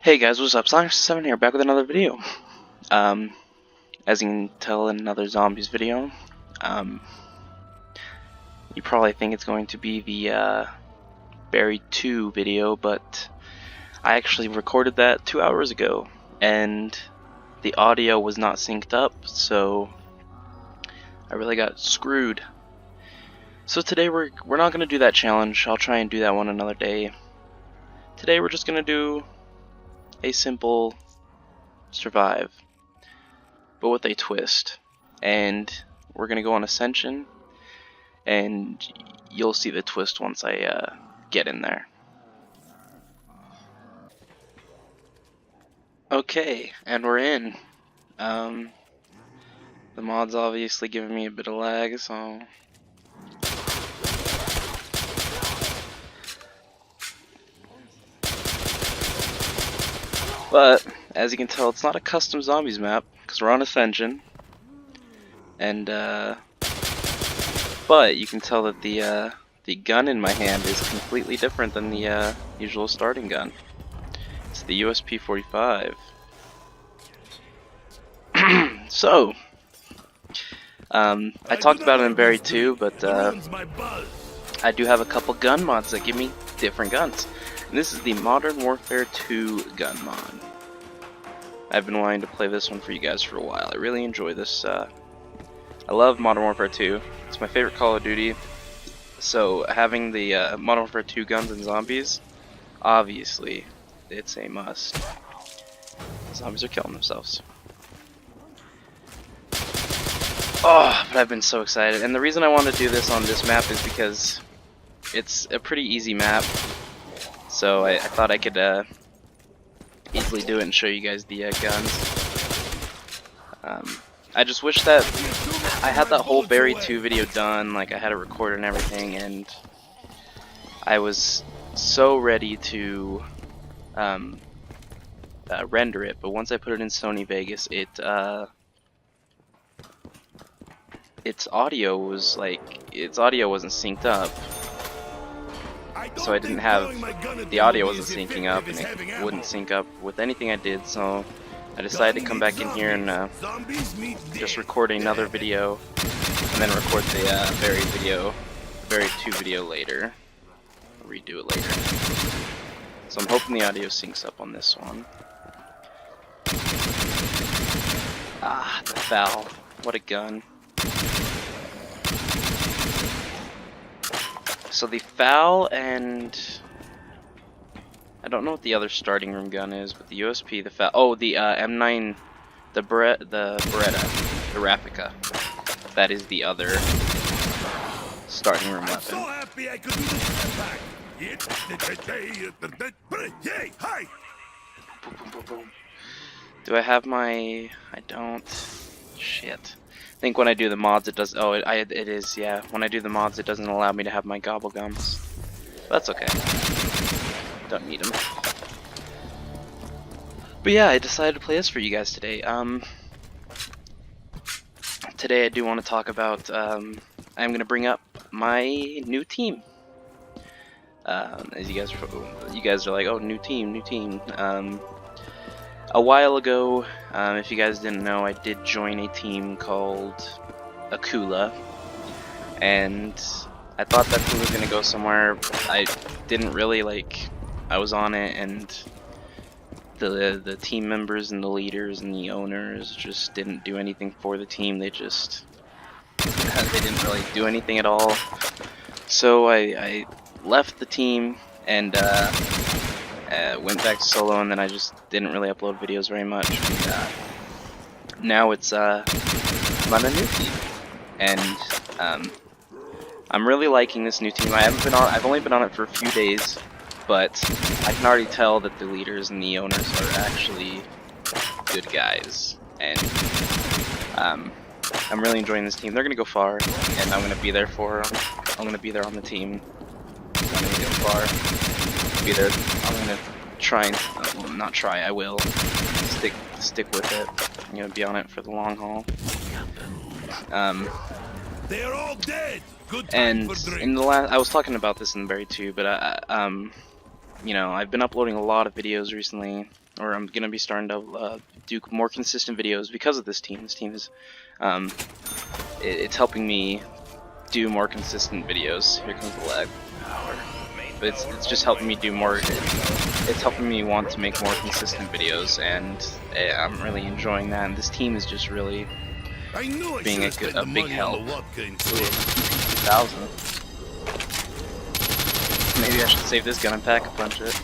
Hey guys, what's up? Sonic7 here, back with another video. As you can tell, in another zombies video. You probably think it's going to be the BO3 video, but I actually recorded that 2 hours ago, and the audio was not synced up, so I really got screwed. So today we're not gonna do that challenge. I'll try and do that one another day. Today we're just gonna do a simple survive, but with a twist, and we're gonna go on Ascension, and you'll see the twist once I get in there. Okay, and we're in. The mod's obviously giving me a bit of lag, so but as you can tell, it's not a custom zombies map because we're on Ascension, and but you can tell that the gun in my hand is completely different than the usual starting gun. It's the USP-45. So I talked about it in BO3, but I do have a couple gun mods that give me different guns. And this is the Modern Warfare 2 gun mod. I've been wanting to play this one for you guys for a while. I really enjoy this. I love Modern Warfare 2. It's my favorite Call of Duty. So having the Modern Warfare 2 guns and zombies, obviously, it's a must. The zombies are killing themselves. Oh, but I've been so excited. And the reason I want to do this on this map is because it's a pretty easy map. So I thought I could easily do it and show you guys the guns. I just wish that I had that whole BO3 video done, like I had it recorded and everything, and I was so ready to render it, but once I put it in Sony Vegas, its audio wasn't synced up. So I didn't have, the audio wasn't syncing up, and it wouldn't sync up with anything I did, so I decided to come back in here and just record another video, and then record the BO2 video later, redo it later. So I'm hoping the audio syncs up on this one. Ah, the FAL, what a gun. So the FAL, and I don't know what the other starting room gun is, but the USP, the FAL, oh, the M9, the Beretta, the Replica. That is the other starting room weapon. So happy I could do this. Do I have my? I don't. Shit. I think when I do the mods it does, oh it is, yeah, when I do the mods it doesn't allow me to have my gobble gums. That's okay, don't need them. But yeah, I decided to play this for you guys today. Today I do want to talk about, I'm going to bring up my new team. As you guys are like, oh, new team. A while ago, if you guys didn't know, I did join a team called Akula, and I thought that team was gonna go somewhere. I didn't really I was on it, and the team members and the leaders and the owners just didn't do anything for the team. They didn't really do anything at all. So I left the team and went back to solo, and then I just didn't really upload videos very much. And, now it's I'm on a new team, and I'm really liking this new team. I've only been on it for a few days, but I can already tell that the leaders and the owners are actually good guys, and I'm really enjoying this team. They're gonna go far, and I'm gonna be there for them. I'm gonna be there on the team. I'm gonna go far. Be there. I'm gonna try and not try. I will stick with it. I'm gonna be on it for the long haul. They're all dead. Good and in the last, I was talking about this in BO3, but you know, I've been uploading a lot of videos recently, or I'm gonna be starting to do more consistent videos because of this team. This team is, it's helping me do more consistent videos. Here comes the lag. But it's just helping me do more. It's helping me want to make more consistent videos, and I'm really enjoying that. And this team is just really being a big help. 2,000. Maybe I should save this gun and pack a punch it.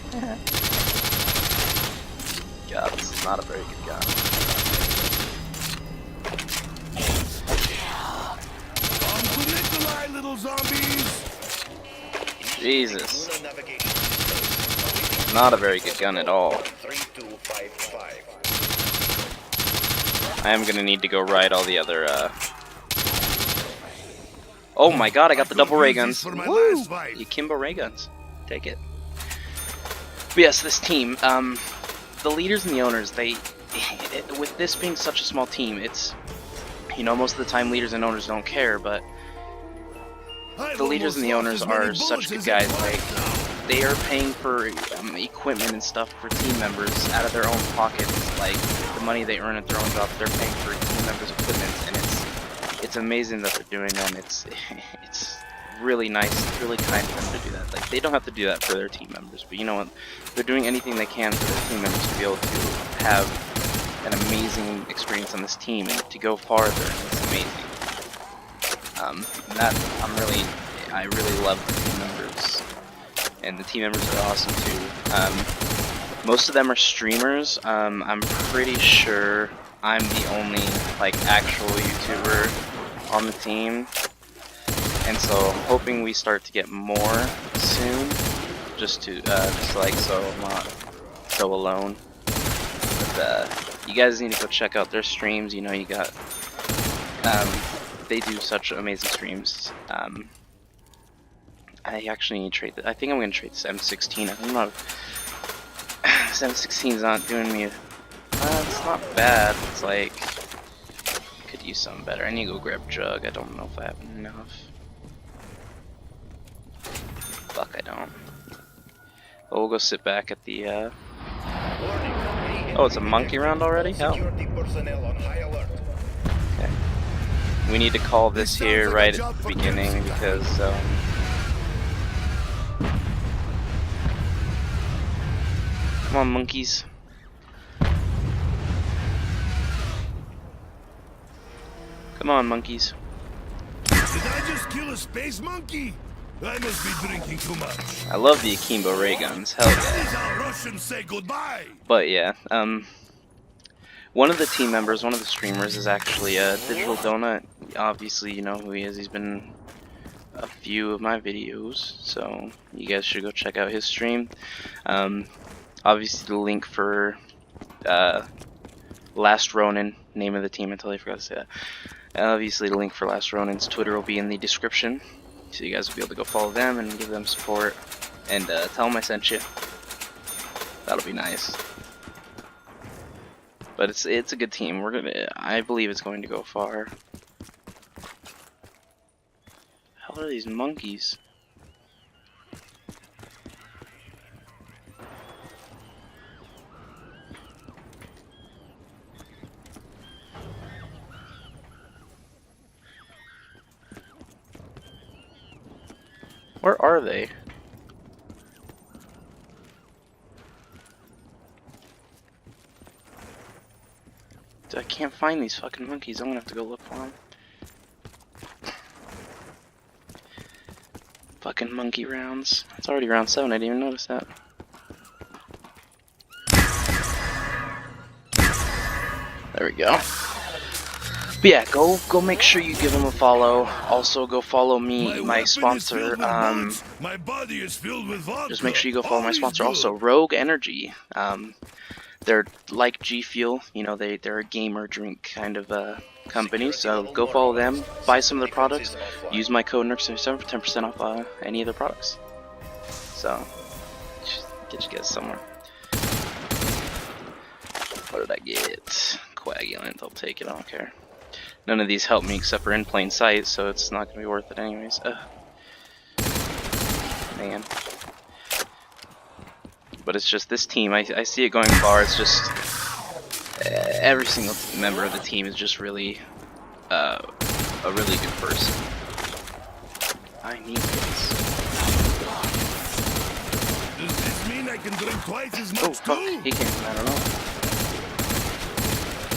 God, this is not a very good gun. Little zombies. Jesus. Not a very good gun at all. I am gonna need to go ride all the other, Oh my god, I got the double ray guns. Woo! The Akimbo ray guns. Take it. But yes, this team, the leaders and the owners, with this being such a small team, it's, you know, most of the time leaders and owners don't care, but the leaders and the owners are such good guys. Like, they are paying for equipment and stuff for team members out of their own pockets. Like, the money they earn at their own job, they're paying for team members' equipment, and it's amazing that they're doing that. And it's really nice, really kind of them to do that. Like, they don't have to do that for their team members, but you know what? They're doing anything they can for their team members to be able to have an amazing experience on this team and to go farther. It's amazing. I really love the team members, and the team members are awesome too. Most of them are streamers. I'm pretty sure I'm the only like actual YouTuber on the team, and so I'm hoping we start to get more soon, just like so I'm not so alone. But you guys need to go check out their streams. You know, you got they do such amazing streams. I actually need to trade. I think I'm gonna trade this M16. I'm not. This M16 is not doing me. It's not bad. It's like could use something better. I need to go grab Jug. I don't know if I have enough. Fuck, I don't. But we'll go sit back at the. Oh, it's a monkey round already? Hell. Okay. We need to call this here right at the beginning because. Come on, monkeys. Come on, monkeys. Did I just kill a space monkey? I must be drinking too much. I love the Akimbo ray guns. Hell That yeah. is how Russians say goodbye. But yeah, one of the team members, one of the streamers, is actually Digital Donut. Obviously, you know who he is. He's been a few of my videos, so you guys should go check out his stream. Obviously, the link for Last Ronin, name of the team, I totally forgot to say that. Obviously, the link for Last Ronin's Twitter will be in the description, so you guys will be able to go follow them and give them support, and tell them I sent you. That'll be nice. But it's a good team. I believe it's going to go far. How are these monkeys? Where are they? I can't find these fucking monkeys. I'm gonna have to go look for them. Fucking monkey rounds. It's already round 7. I didn't even notice that. There we go. But yeah, go make sure you give them a follow. Also, go follow me, my sponsor. My body is filled with vodka. Just make sure you go follow my sponsor. Also, Rogue Energy. They're like GFuel. You know, they're a gamer drink kind of company. So go follow them. Buy some of their products. Use my code NERC77 for 10% off any of their products. So get you guys somewhere. What did I get? Coagulant. I'll take it. I don't care. None of these help me except for in plain sight, so it's not gonna be worth it anyways. Man. but it's just this team. I see it going far. It's just every single member of the team is just really a really good person. I need this. Does this mean I can drink twice as much Oh fuck, too? he came. I don't know.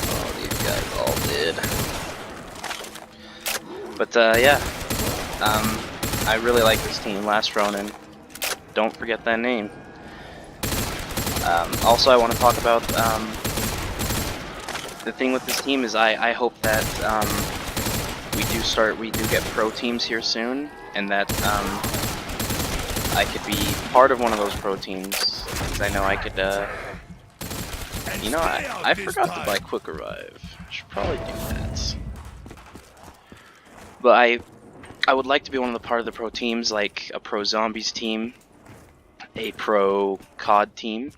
Oh, these guys all did. But yeah, I really like this team. Last Ronin. Don't forget that name. Also, I want to talk about the thing with this team is I hope that we do get pro teams here soon, and that I could be part of one of those pro teams, because I know I could. You know, I forgot to buy Quick Revive. I should probably do that. But I would like to be one of the part of the pro teams, like a pro zombies team, a pro COD team,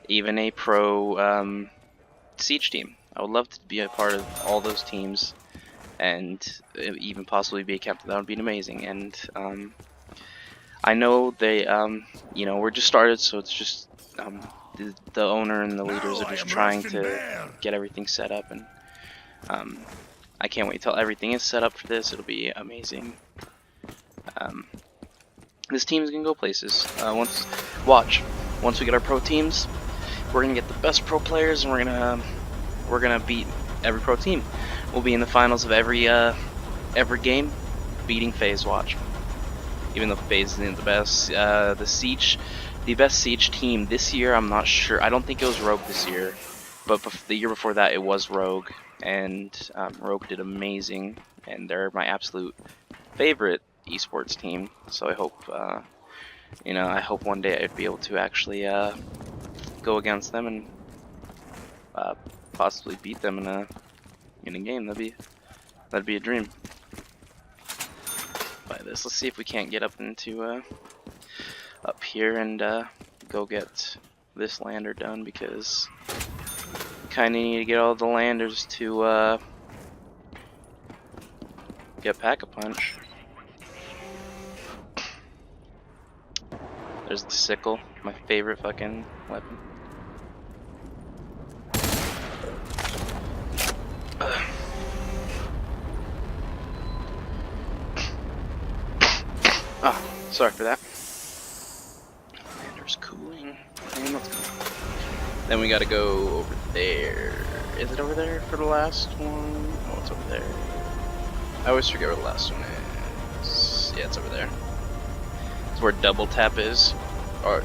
even a pro siege team. I would love to be a part of all those teams, and even possibly be a captain. That would be amazing. And I know they, you know, we're just started, so it's just the owner and the leaders are just trying to get everything set up, and I can't wait till everything is set up for this. It'll be amazing. This team is gonna go places. Once we get our pro teams, we're gonna get the best pro players, and we're gonna beat every pro team. We'll be in the finals of every game, beating FaZe. Watch. Even though FaZe isn't the best, the best siege team this year, I'm not sure. I don't think it was Rogue this year, but the year before that it was Rogue, and Rogue did amazing, and they're my absolute favorite esports team. So I hope, you know, I hope one day I'd be able to actually go against them and possibly beat them in a game. That'd be a dream. By this, let's see if we can't get up into up here and go get this lander done, because kind of need to get all the landers to get Pack-a-Punch. There's the Sickle, my favorite fucking weapon. Ah, sorry for that. Lander's cooling. And let's go. Then we gotta go over there. Is it over there for the last one? Oh, it's over there. I always forget where the last one is. Yeah, it's over there. It's where double tap is. Or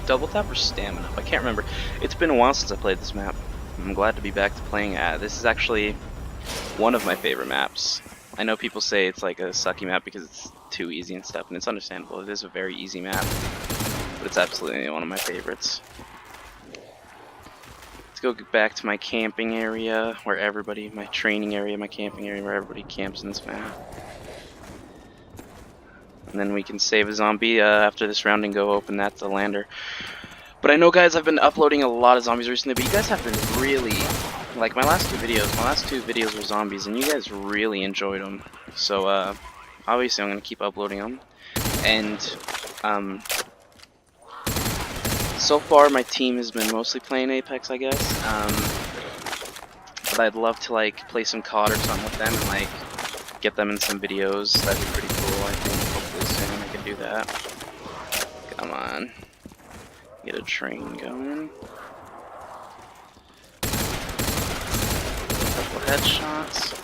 double tap or stamina? I can't remember. It's been a while since I played this map. I'm glad to be back to playing. This is actually one of my favorite maps. I know people say it's like a sucky map because it's too easy and stuff, and it's understandable. It is a very easy map, but it's absolutely one of my favorites. Let's go back to my camping area where everybody, my training area, my camping area where everybody camps in this map. And then we can save a zombie after this round and go open that to the lander. But I know, guys, I've been uploading a lot of zombies recently, but you guys have been really, like, my last two videos were zombies, and you guys really enjoyed them. So obviously I'm gonna keep uploading them. And so far my team has been mostly playing Apex, I guess. But I'd love to like play some COD or something with them and like get them in some videos. That'd be pretty cool. I think hopefully soon I can do that. Come on, get a train going. Couple headshots.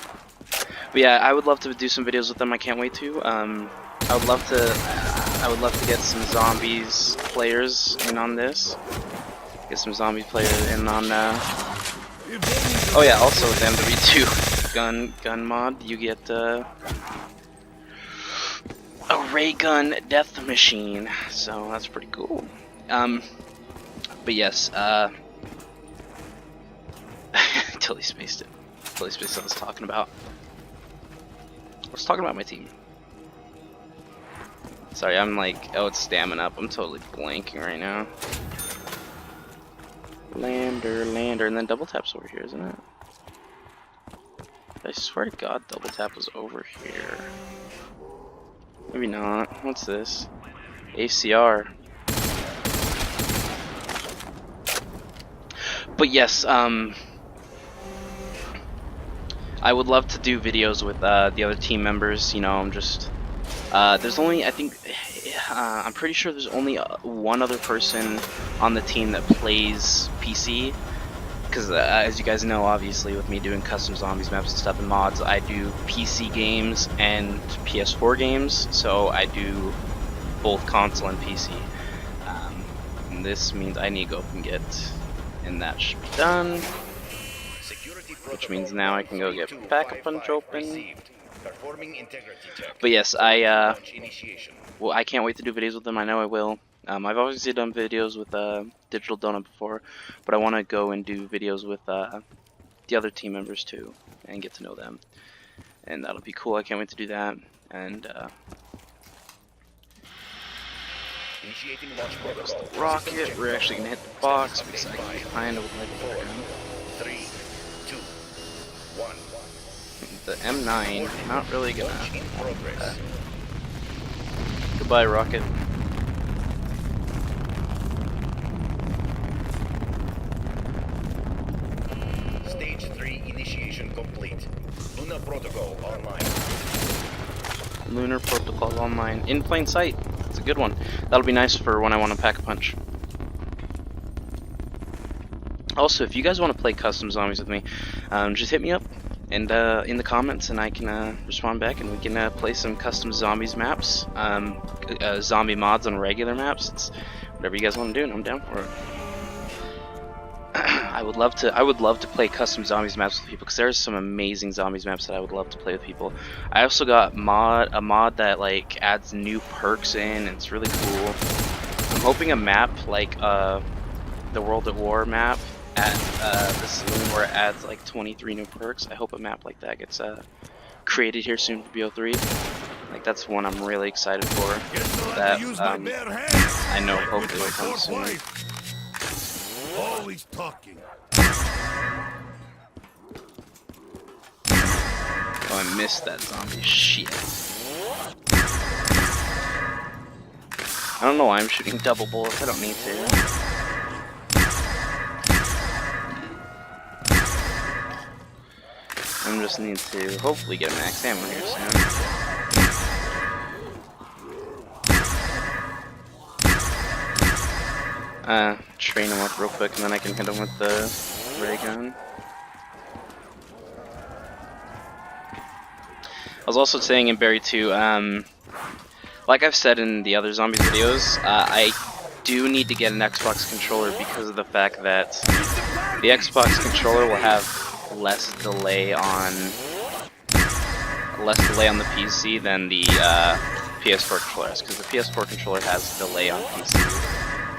But yeah, I would love to do some videos with them. I can't wait to. I would love to get some zombies players in on this. Get some zombie players in on. Oh yeah, also with the MW2 gun mod, you get a ray gun death machine. So that's pretty cool. But yes, totally spaced it. Totally spaced what I was talking about. I was talking about my team. Sorry, I'm like, oh, it's stamina up. I'm totally blanking right now. Lander, and then double tap's over here, isn't it? I swear to God, double tap was over here. Maybe not. What's this? ACR. But yes, I would love to do videos with the other team members. You know, I'm just there's only, I think, I'm pretty sure there's only one other person on the team that plays PC. Because as you guys know, obviously, with me doing custom zombies maps and stuff and mods, I do PC games and PS4 games, so I do both console and PC. And this means I need to go up and get, and that should be done. Which means now I can go get backup punch open. But yes, well, I can't wait to do videos with them. I know I will. I've obviously done videos with Digital Donut before, but I want to go and do videos with the other team members too, and get to know them. And that'll be cool. I can't wait to do that. And there's the rocket. We're actually gonna hit the box because I kind of would like to learn. 3, 2, 1. The M9, not really gonna. Goodbye, rocket. Stage 3 initiation complete. Lunar protocol online. Lunar protocol online. In plain sight. That's a good one. That'll be nice for when I want to pack a punch. Also, if you guys want to play custom zombies with me, just hit me up and in the comments, and I can respond back, and we can play some custom zombies maps, zombie mods on regular maps. It's whatever you guys want to do, and I'm down for it. I would love to play custom zombies maps with people, because there's some amazing zombies maps that I would love to play with people. I also got a mod that like adds new perks in, and it's really cool. I'm hoping a map like the World at War map at the saloon, where it adds like 23 new perks. I hope a map like that gets created here soon for BO3. Like, that's one I'm really excited for. That I know hopefully will come soon. Always talking. Oh, I missed that zombie. Shit. I don't know why I'm shooting double bullets. I don't need to. I just need to hopefully get a max ammo here soon. Train him up real quick, and then I can hit him with the ray gun. I was also saying in BO3, like I've said in the other zombies videos, I do need to get an Xbox controller because of the fact that the Xbox controller will have less delay on the PC than the PS4 controller has, because the PS4 controller has delay on PC,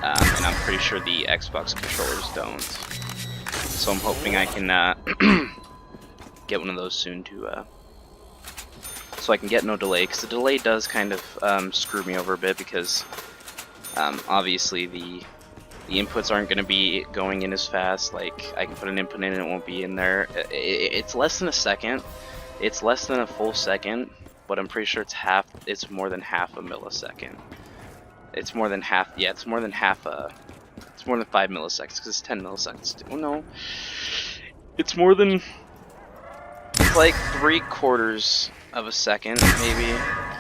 and I'm pretty sure the Xbox controllers don't. So I'm hoping I can get one of those soon to so I can get no delay, because the delay does kind of screw me over a bit, because obviously the inputs aren't going to be going in as fast. Like, I can put an input in and it won't be in there. It's less than a second. It's less than a full second, but I'm pretty sure it's more than half a millisecond. It's more than half, yeah, it's more than 5 milliseconds, because it's 10 milliseconds. Oh no. It's like 3/4 of a second, maybe.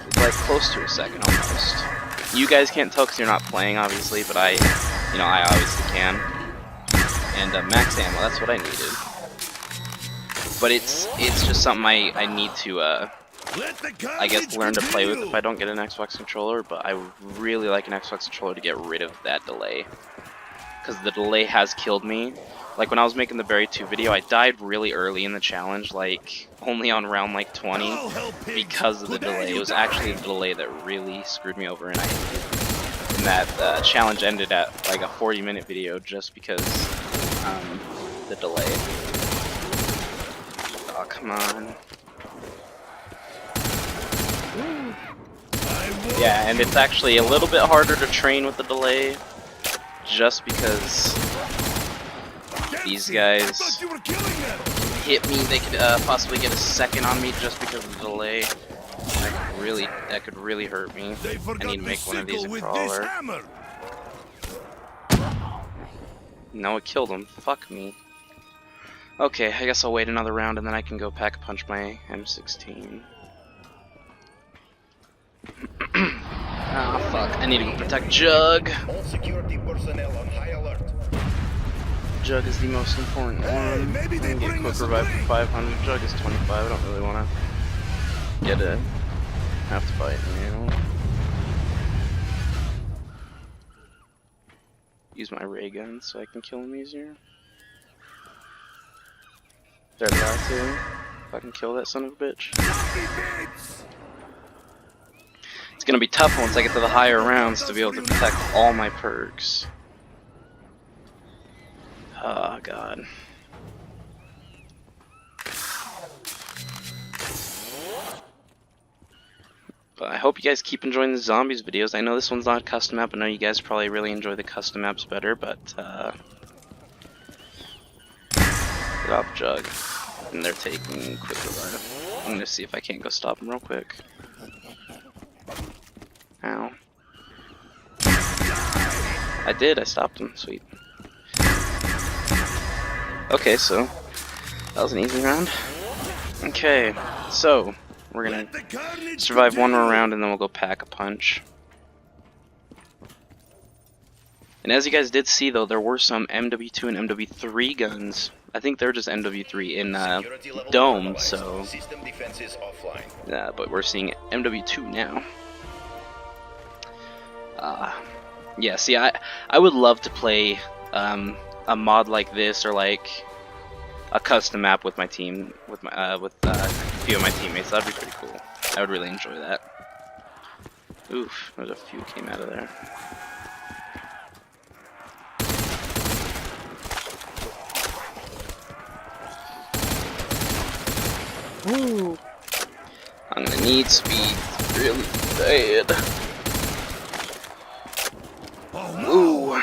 It's like close to a second almost. You guys can't tell because you're not playing, obviously, but I obviously can. And max ammo, that's what I needed. But it's just something I need to, I guess, learn to play with if I don't get an Xbox controller. But I would really like an Xbox controller to get rid of that delay, because the delay has killed me. Like, when I was making the BO3 video, I died really early in the challenge, like only on round like 20, because of the delay. It was actually the delay that really screwed me over, and that challenge ended at like a 40-minute video just because the delay. Oh, come on. Yeah, and it's actually a little bit harder to train with the delay, just because these guys hit me. They could possibly get a second on me just because of the delay. That could really hurt me. I need to make one of these a crawler. No, it killed him. Fuck me. Okay, I guess I'll wait another round and then I can go pack a punch my M16. Ah, fuck. I need to go protect Jug. All security personnel on high alert. Jug is the most important one. maybe they I can get bring quick us a revive for break. 500. Jug is 25. I don't really want to get a have to fight, you know. Use my ray gun so I can kill him easier. There's that too. If I can kill that son of a bitch. It's gonna be tough once I get to the higher rounds to be able to protect all my perks. Oh god. But I hope you guys keep enjoying the zombies videos. I know this one's not a custom map. I know you guys probably really enjoy the custom maps better, but get off Jug. And they're taking quick revive. I'm gonna see if I can't go stop them real quick. Ow. I did, I stopped him. Sweet. Okay, so that was an easy round. Okay, so we're gonna survive one more round and then we'll go pack a punch. And as you guys did see though, there were some MW2 and MW3 guns. I think they're just MW3 in Dome, so System defenses offline. yeah, but we're seeing MW2 now. Yeah, see, I would love to play a mod like this or like a custom map with my team, with a few of my teammates. That'd be pretty cool. I would really enjoy that. Oof, there's a few came out of there. Ooh. I'm gonna need speed really bad. Ooh.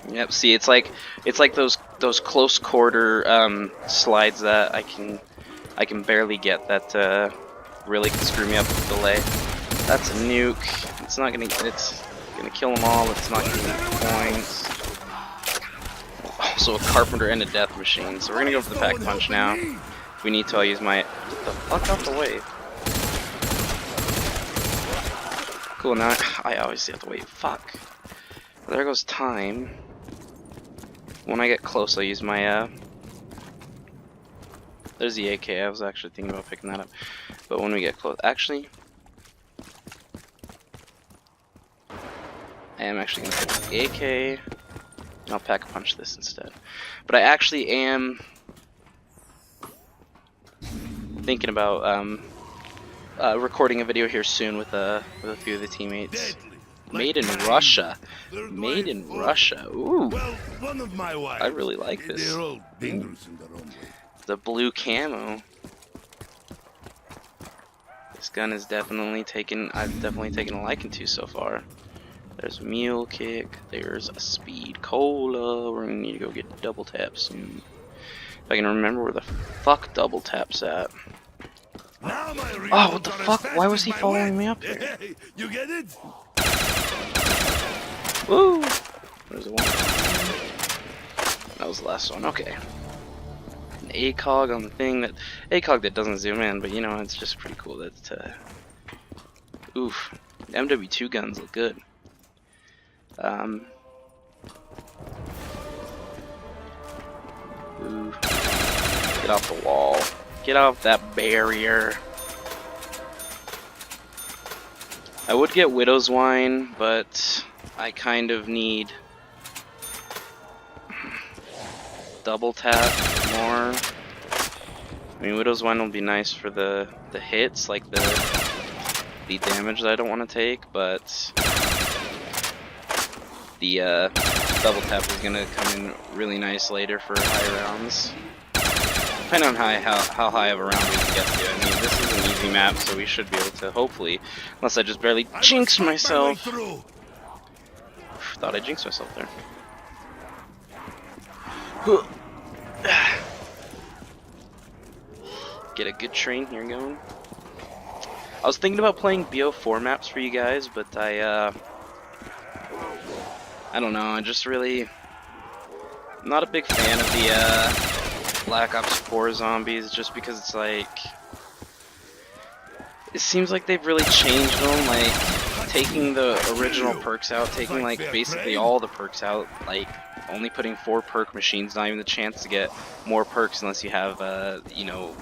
Yep. See, it's like those close quarter slides that I can barely get that really can screw me up with delay. That's a nuke. It's gonna kill them all. It's not gonna get points. Also a carpenter and a death machine. So we're gonna go for the pack punch now. If we need to, I'll use my... Get the fuck out the way. Cool, now I always have to wait. Fuck. Well, there goes time. When I get close, I'll use my, There's the AK. I was actually thinking about picking that up. But when we get close... Actually... I am actually going to pick the AK. And I'll pack a punch this instead. But I actually am... thinking about recording a video here soon with a few of the teammates. Made in Russia. Made in Russia. Ooh. Well, one of my wives. I really like this. They're all dangerous in their own way. The blue camo. This gun is definitely I've definitely taken a liking to so far. There's a mule kick. There's a speed cola. We're gonna need to go get double tap soon. If I can remember where the fuck double tap's at. Oh, what the fuck? Why was he following me up here? You get it? Woo! There's one. That was the last one. Okay. An ACOG on the thing that ACOG that doesn't zoom in, but you know it's just pretty cool that. Oof, MW2 guns look good. Ooh. Get off the wall. Get off that barrier. I would get Widow's Wine, but I kind of need double tap more. I mean, Widow's Wine will be nice for the hits, like the damage that I don't want to take, but the double tap is gonna come in really nice later for high rounds. Depending on how high of a round we can get to. I mean, this is an easy map, so we should be able to, hopefully, unless I just barely jinxed myself. Thought I jinxed myself there. Get a good train here going. I was thinking about playing BO4 maps for you guys, but I don't know, I just really... I'm not a big fan of the Black Ops 4 zombies, just because it's like, it seems like they've really changed them, like taking the original perks out, taking like basically all the perks out, like only putting 4 perk machines, not even the chance to get more perks unless you have, you know,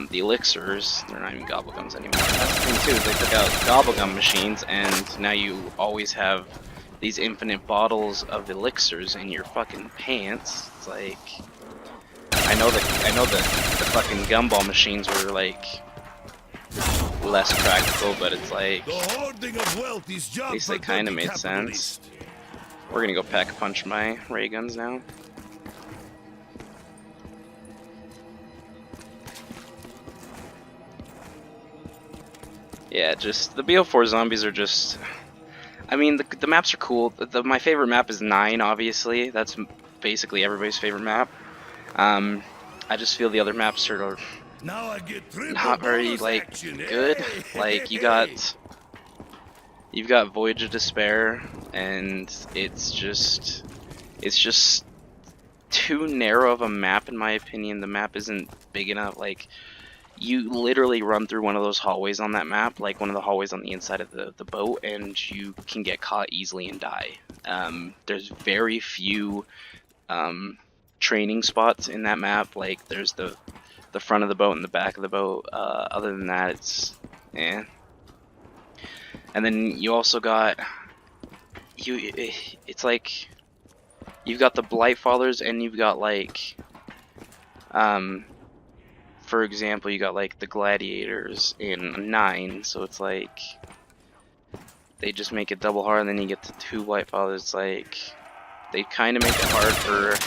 the elixirs. They're not even gobblegums anymore. That's the thing too, is they took out gobblegum machines, and now you always have these infinite bottles of elixirs in your fucking pants. It's like, I know that the fucking gumball machines were like less practical, but it's like, at least they kind of made sense. We're gonna go pack a punch my ray guns now. Yeah, just the BO4 zombies are just, I mean, the maps are cool. My favorite map is 9, obviously. That's basically everybody's favorite map. I just feel the other maps are not very like good. Like you've got Voyage of Despair, and it's just too narrow of a map in my opinion. The map isn't big enough. Like, you literally run through one of those hallways on that map, like one of the hallways on the inside of the boat, and you can get caught easily and die. There's very few training spots in that map. Like, there's the front of the boat and the back of the boat. Other than that, it's eh. And then you also got it's like you've got the Blightfallers, and you've got like for example, you got like the Gladiators in 9, so it's like they just make it double hard, and then you get the 2 Blightfallers. It's like they kind of make it hard for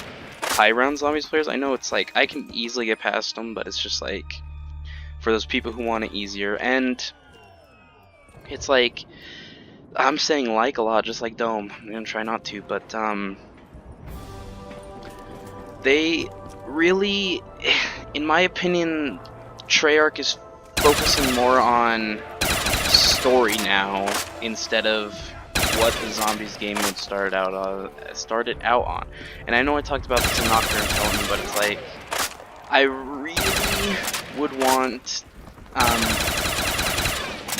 high round zombies players. I know it's like I can easily get past them, but it's just like for those people who want it easier. And it's like, I'm saying like a lot, just like Dome. I'm gonna try not to, but they really, in my opinion, Treyarch is focusing more on story now instead of what the zombies game mode started out on. And I know I talked about this in Nocturne Tone, but it's like, I really would want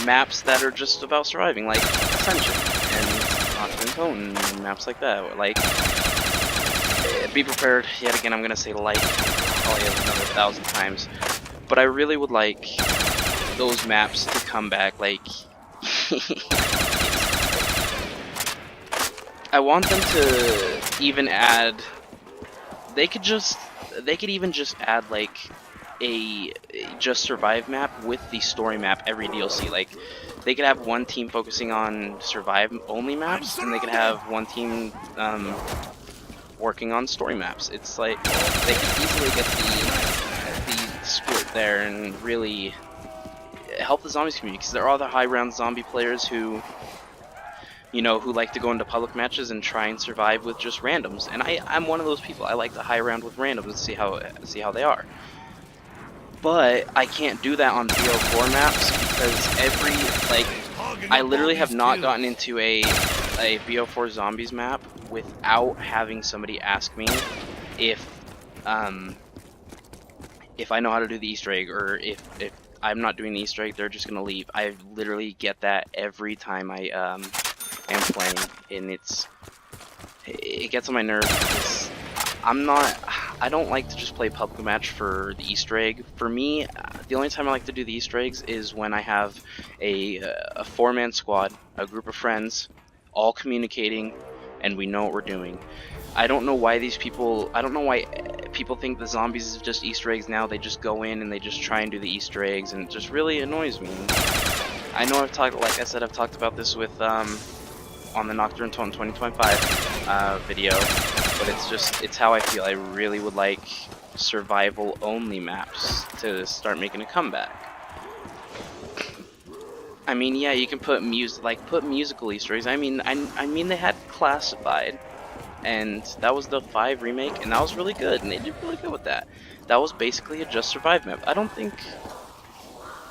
maps that are just about surviving, like Ascension and Nocturne Tone, and maps like that. Like, be prepared, yet again I'm gonna say like probably another 1,000 times, but I really would like those maps to come back. Like, I want them to even add, they could even just add like a just survive map with the story map every DLC. Like, they could have one team focusing on survive only maps, and they could have one team working on story maps. It's like they could easily get the split there and really help the zombies community, because there are other high round zombie players who, you know, who like to go into public matches and try and survive with just randoms, and I'm one of those people. I like to high round with randoms and see how they are. But I can't do that on BO4 maps, because I literally have not gotten into a BO4 zombies map without having somebody ask me if I know how to do the Easter egg, or if I'm not doing the Easter egg, they're just gonna leave. I literally get that every time I am playing, and it gets on my nerves, because I don't like to just play public match for the Easter egg. For me, the only time I like to do the Easter eggs is when I have a 4-man squad, a group of friends, all communicating, and we know what we're doing. I don't know why people think the zombies is just Easter eggs now. They just go in and they just try and do the Easter eggs, and it just really annoys me. I know I've talked about this with on the Nocturne Tone 2025 video, but it's how I feel. I really would like survival only maps to start making a comeback. I mean, yeah, you can put musical Easter eggs. I mean they had Classified, and that was the 5 remake, and that was really good, and they did really good with that. That was basically a just survive map.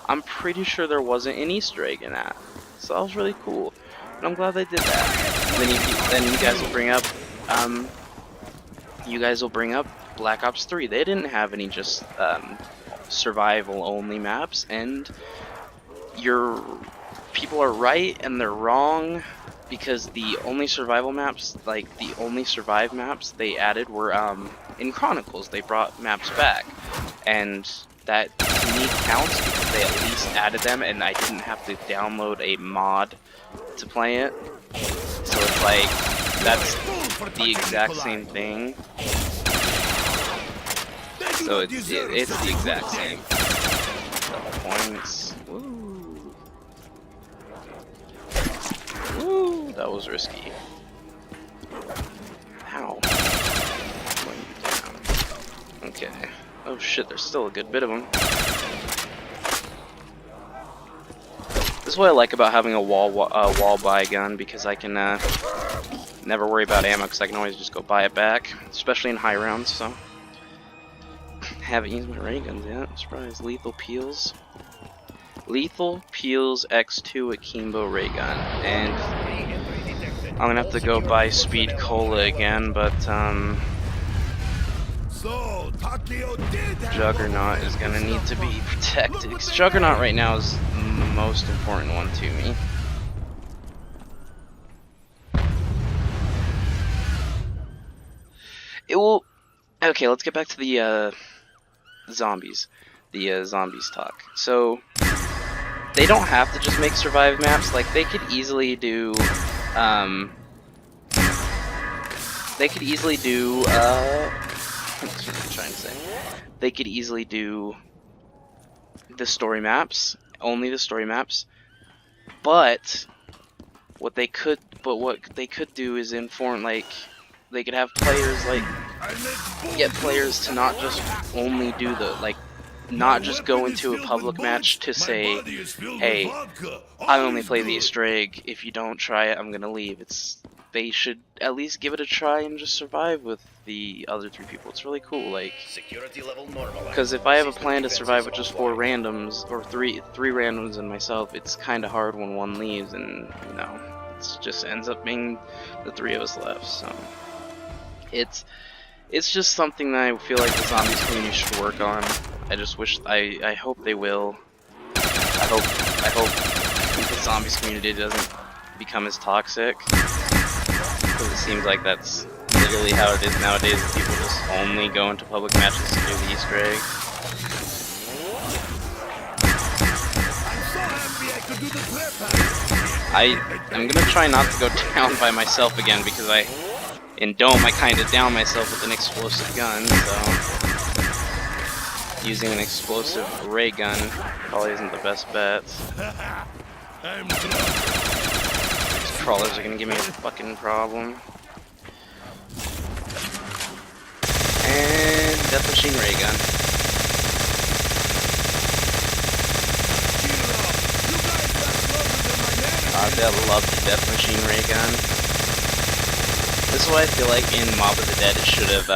I'm pretty sure there wasn't an Easter egg in that, so that was really cool, and I'm glad they did that. And then you guys will bring up you guys will bring up Black Ops 3. They didn't have any just survival only maps, and your people are right and they're wrong, because the only survival maps, like the only survive maps they added were in Chronicles. They brought maps back, and that to me counts because they at least added them and I didn't have to download a mod to play it. So it's like, that's the exact same thing. So it's the exact same. Double points. Woo. Woo, that was risky. Ow. Okay. Oh shit, there's still a good bit of them. This is what I like about having a wall buy gun, because I can never worry about ammo, because I can always just go buy it back, especially in high rounds. So haven't used my ray guns yet. I'm surprised. Lethal Peels. Lethal Peels X2 Akimbo ray gun, and I'm gonna have to go buy Speed Cola again, but Juggernaut is gonna need to be protected, because Juggernaut right now is the most important one to me. It will. Okay, let's get back to the zombies. The zombies talk. So they don't have to just make survive maps. Like, they could easily do. They could easily do. What am I trying to say? They could easily do the story maps, only the story maps. But what they could do is inform, like, they could have players, like, get players to not just only do the, like, not just go into a public match to say, hey, I only play the Easter egg, if you don't try it, I'm gonna leave. They should at least give it a try and just survive with the other 3 people. It's really cool, like, because if I have a plan to survive with just 4 randoms, or three randoms and myself, it's kind of hard when one leaves, and, you know, it just ends up being the 3 of us left. So it's just something that I feel like the zombies community should work on. I just wish, I hope they will. I hope the zombies community doesn't become as toxic, because it seems like that's literally how it is nowadays. People just only go into public matches to do the Easter egg. I'm gonna try not to go down by myself again, because in Dome I kinda down myself with an explosive gun, so using an explosive ray gun probably isn't the best bet. These crawlers are gonna give me a fucking problem. And Death Machine ray gun. I love the Death Machine ray gun. This is why I feel like in Mob of the Dead it should have,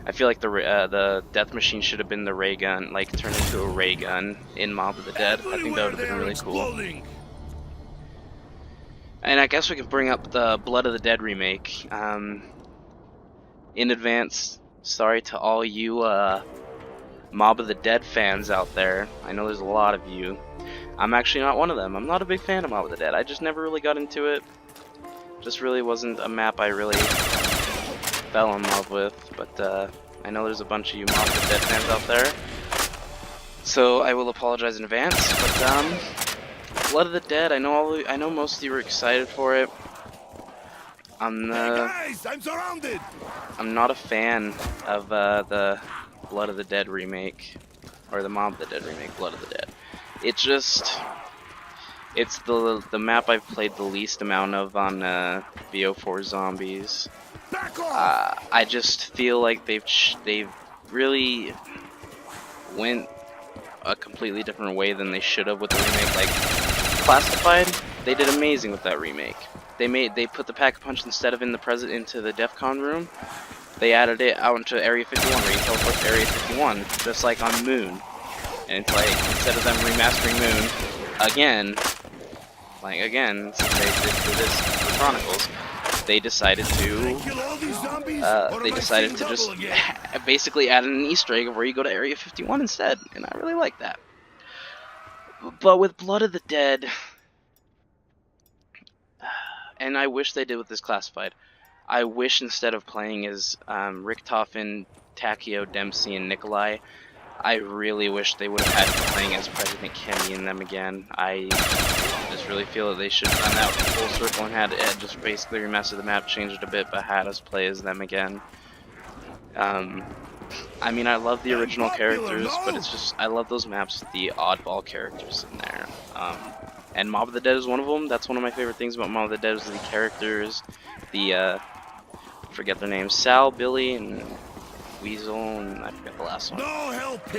I feel like the Death Machine should have been the ray gun, like turned into a ray gun in Mob of the Dead. I think that would have been really cool. And I guess we can bring up the Blood of the Dead remake. In advance, sorry to all you Mob of the Dead fans out there. I know there's a lot of you. I'm actually not one of them. I'm not a big fan of Mob of the Dead. I just never really got into it. Just really wasn't a map I really fell in love with. But I know there's a bunch of you Mob of the Dead fans out there, so I will apologize in advance. But Blood of the Dead, I know most of you were excited for it. I'm not a fan of the Blood of the Dead remake, or the Mob of the Dead remake, Blood of the Dead. It's the map I've played the least amount of on BO4 Zombies. I just feel like they've really went a completely different way than they should have with the remake. Like Classified, they did amazing with that remake. They put the Pack-a-Punch instead of into the DEF CON room. They added it out into Area 51, where you teleport to Area 51, just like on Moon. And it's like, instead of them remastering Moon again, since they did this for Chronicles, they decided to Kill all these zombies, or am I seeing double just again? basically add an Easter egg of where you go to Area 51 instead, and I really like that. But with Blood of the Dead, and I wish they did with this classified, I wish instead of playing as Richtofen, Takeo, Dempsey, and Nikolai, I really wish they would have had me playing as President Kenny and them again. I just really feel that they should have done that full circle and had just basically remastered the map, changed it a bit, but had us play as them again. I mean, I love the original characters, but it's just, I love those maps with the oddball characters in there. And Mob of the Dead is one of them. That's one of my favorite things about Mob of the Dead is the characters, I forget their names, Sal, Billy, and Weasel, and I forget the last one.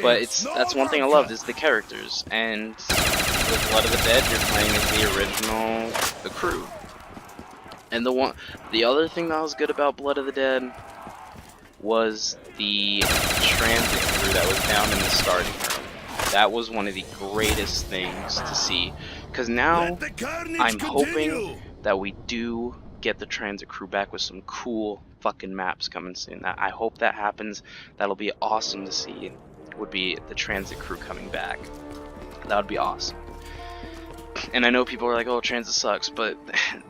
But that's one thing I loved is the characters. And with Blood of the Dead, you're playing as the original, the crew. And the other thing that was good about Blood of the Dead was the transit crew that was down in the starting room. That was one of the greatest things to see, because now I'm hoping that we do get the transit crew back with some cool fucking maps coming soon. I hope that happens. That'll be awesome to see. Would be the transit crew coming back. That would be awesome. And I know people are like, "Oh, transit sucks," but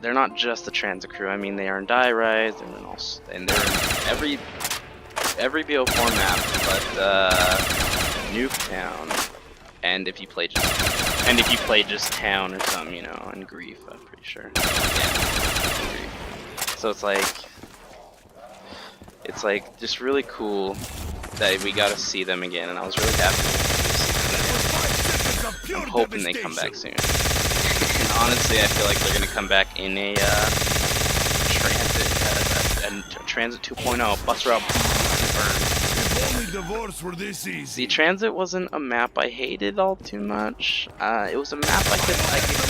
they're not just the transit crew. I mean, they are in Die Rise, they're in every BO4 map, but Nuketown, and if you play just Town or something, you know, and Grief, I'm pretty sure. Yeah, Grief. So it's like just really cool that we got to see them again, and I was really happy to see them again. I'm hoping they come back soon. And honestly, I feel like they're gonna come back in a Transit 2.0 bus route. The Transit wasn't a map I hated all too much. It was a map I could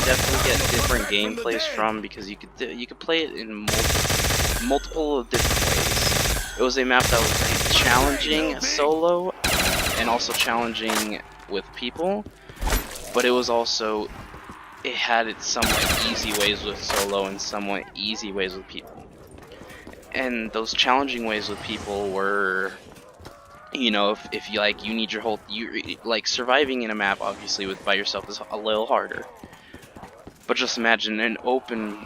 definitely get different gameplays from, because you could play it in multiple different ways. It was a map that was challenging solo and also challenging with people, but it had its somewhat easy ways with solo and somewhat easy ways with people. And those challenging ways with people were, you know, if you you need your whole, surviving in a map obviously by yourself is a little harder. But just imagine an open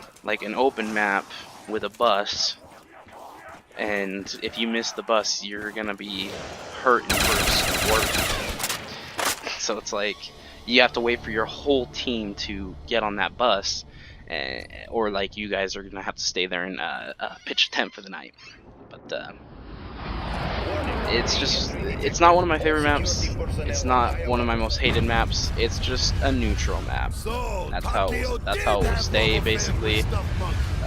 map with a bus, and if you miss the bus, you're gonna be hurt in first work. So it's like you have to wait for your whole team to get on that bus, or you guys are gonna have to stay there and pitch a tent for the night. But it's not one of my favorite maps. It's not one of my most hated maps. It's just a neutral map. That's how it will stay basically.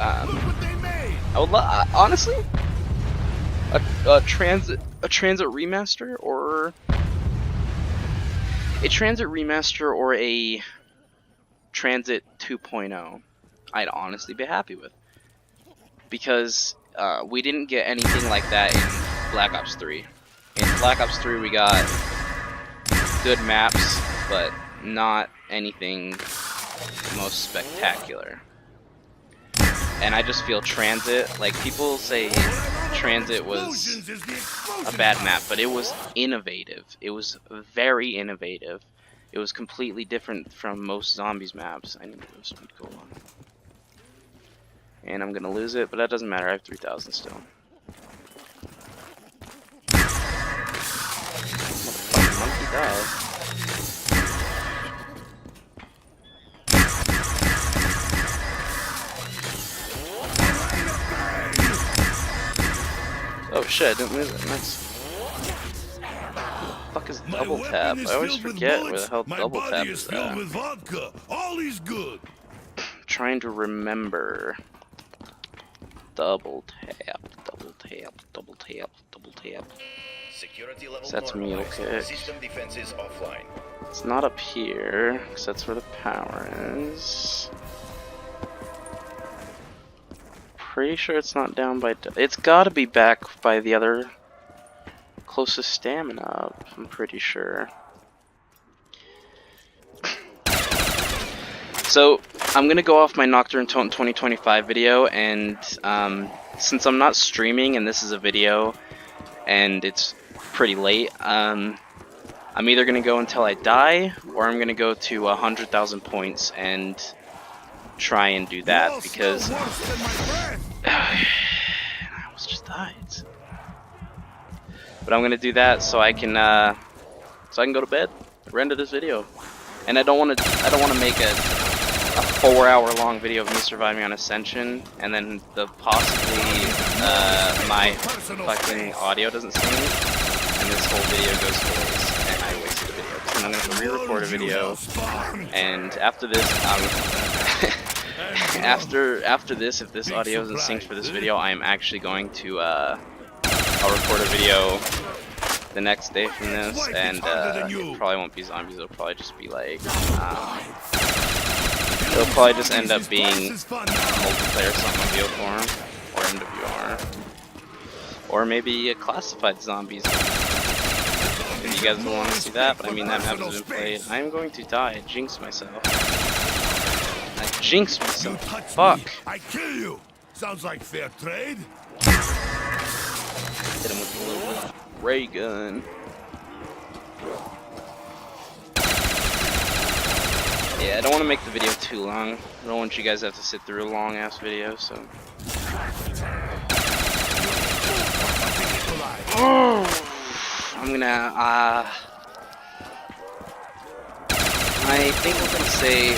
I would honestly a transit remaster or a Transit 2.0, I'd honestly be happy with, because we didn't get anything like that in Black Ops 3. In Black Ops 3 we got good maps, but not anything most spectacular. And I just feel Transit, people say Transit was a bad map, but it was innovative. It was very innovative. It was completely different from most zombies maps. I need to go speed goal on. And I'm gonna lose it, but that doesn't matter. I have 3,000 still. Motherfucking monkey died. Oh shit, I didn't lose it. Nice. What the fuck is double tap? I always forget where the hell double tap is at. All is good. Trying to remember. Double tap, double tap, double tap, double tap. Security level That's mule kick. System defenses offline. It's not up here, because that's where the power is. Pretty sure it's not down by... It's gotta be back by the other closest stamina up, I'm pretty sure. So I'm gonna go off my Nocturne Tone 2025 video, and since I'm not streaming and this is a video and it's pretty late, I'm either gonna go until I die, or I'm gonna go to 100,000 points and try and do that, because I almost just died. But I'm gonna do that so I can go to bed, render this video, and I don't want to make a 4-hour-long video of me surviving on Ascension, and then possibly my fucking audio doesn't sync, and this whole video goes to waste, and I wasted the video. So I'm gonna re-record a video, and after this, after this, if this audio isn't synced for this video, I am actually going to I'll record a video the next day from this, and it probably won't be zombies. It'll probably just be like it'll probably just end up being multiplayer something on BO4 or MWR, or maybe a classified zombies. If you guys don't want to see that, but I mean that map has been played. I'm going to die. I jinxed myself. I jinxed myself. Fuck. I kill you. Sounds like fair trade. Hit him with a little ray gun. Yeah, I don't want to make the video too long. I don't want you guys to have to sit through a long ass video, so. I'm gonna I think I'm gonna say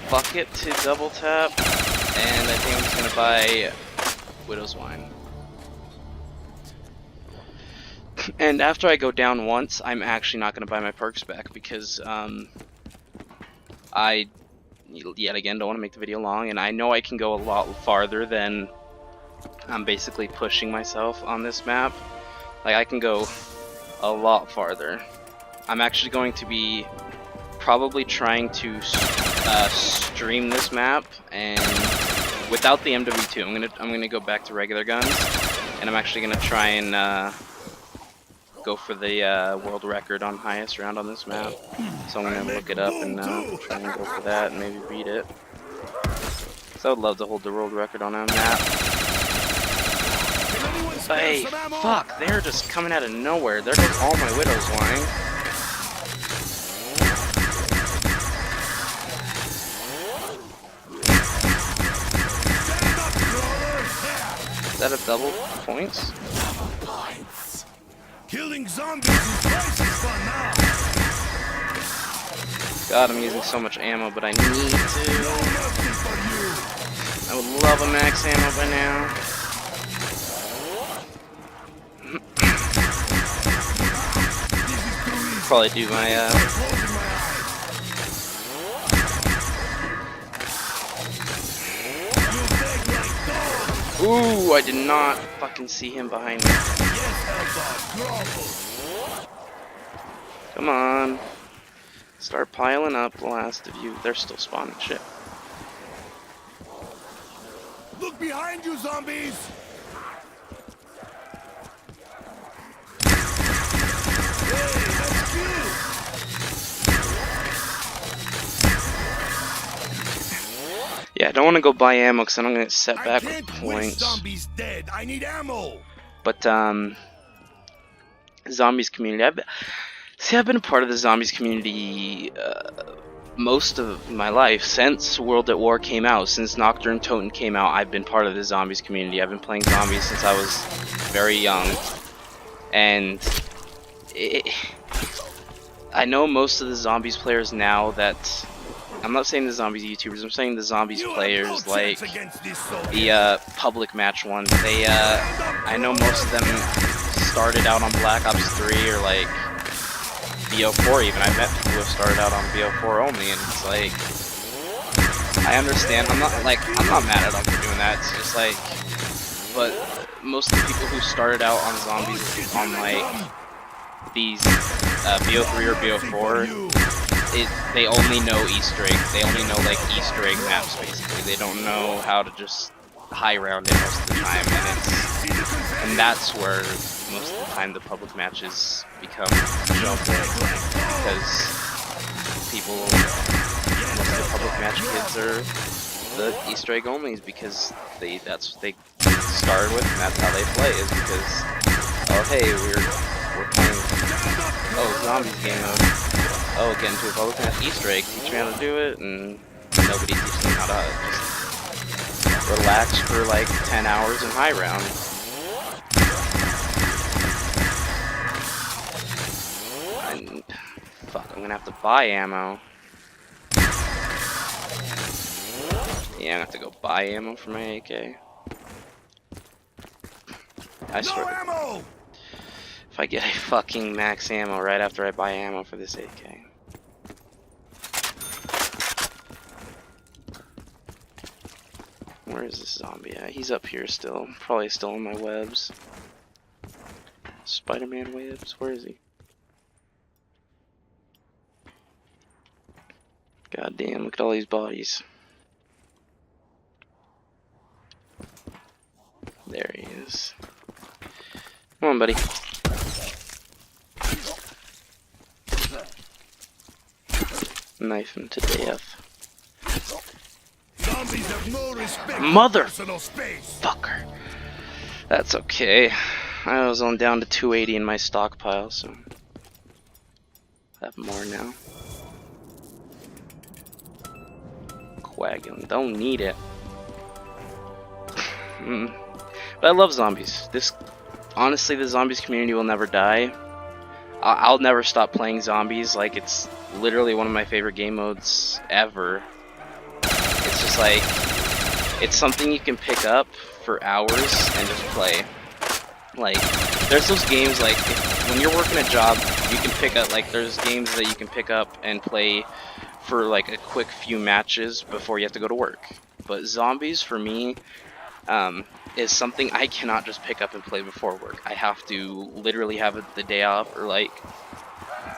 fuck it to double tap, and I think I'm just gonna buy Widow's Wine. And after I go down once, I'm actually not gonna buy my perks back, because I yet again don't want to make the video long, and I know I can go a lot farther than I'm basically pushing myself on this map. Like, I can go a lot farther. I'm actually going to be probably trying to stream this map, and without the MW2, I'm gonna go back to regular guns, and I'm actually gonna try and go for the world record on highest round on this map. So I'm gonna look it up and try and go for that and maybe beat it. So I would love to hold the world record on a map. Hey, fuck! They're just coming out of nowhere. There goes all my Widow's Wine. Is that a double points? Killing zombies is twice as fun now. God, I'm using so much ammo, but I need to. I would love a max ammo by now. Probably do my Ooh, I did not fucking see him behind me. Come on. Start piling up, the last of you. They're still spawning shit. Look behind you, zombies! Yeah, I don't want to go buy ammo because then I'm going to get set back with points. points. Zombies dead. I need ammo. But zombies community. I've been a part of the zombies community most of my life since World at War came out. Since Nocturne Toten came out, I've been part of the zombies community. I've been playing zombies since I was very young, and I know most of the zombies players now that. I'm not saying the zombies YouTubers, I'm saying the zombies players, like the public match ones. They, I know most of them started out on Black Ops 3 or like BO4 even. I met people who started out on BO4 only, and it's like, I understand. I'm not mad at them for doing that. It's just like, but most of the people who started out on zombies on like these BO3 or BO4. They only know Easter eggs. They only know like Easter egg maps basically. They don't know how to just high round it most of the time, and that's where most of the time the public matches become jumbled, because people most of the public match kids are the Easter egg onlys because that's what they started with, and that's how they play, is because, oh hey, we're playing, oh, zombies game mode, oh, get into a public match Easter egg, teach me how to do it, and nobody teaches them how to just relax for like 10 hours in high round. Fuck, I'm gonna have to buy ammo. Yeah, I'm gonna have to go buy ammo for my AK. I swear, if I get a fucking max ammo right after I buy ammo for this AK. Where is this zombie at? He's up here still. Probably still in my webs. Spider-Man webs? Where is he? God damn, look at all these bodies. There he is. Come on, buddy. Knife him to death. Zombies have no respect Mother! for personal space. Fucker. That's okay. I was on down to 280 in my stockpile, so I have more now. Coagulant. Don't need it. But I love zombies. Honestly, the zombies community will never die. I'll never stop playing zombies. Like, it's literally one of my favorite game modes ever. It's just like, it's something you can pick up for hours and just play. Like, there's those games, like, when you're working a job, you can pick up, like, there's games that you can pick up and play for, like, a quick few matches before you have to go to work. But zombies, for me, is something I cannot just pick up and play before work. I have to literally have the day off, or, like,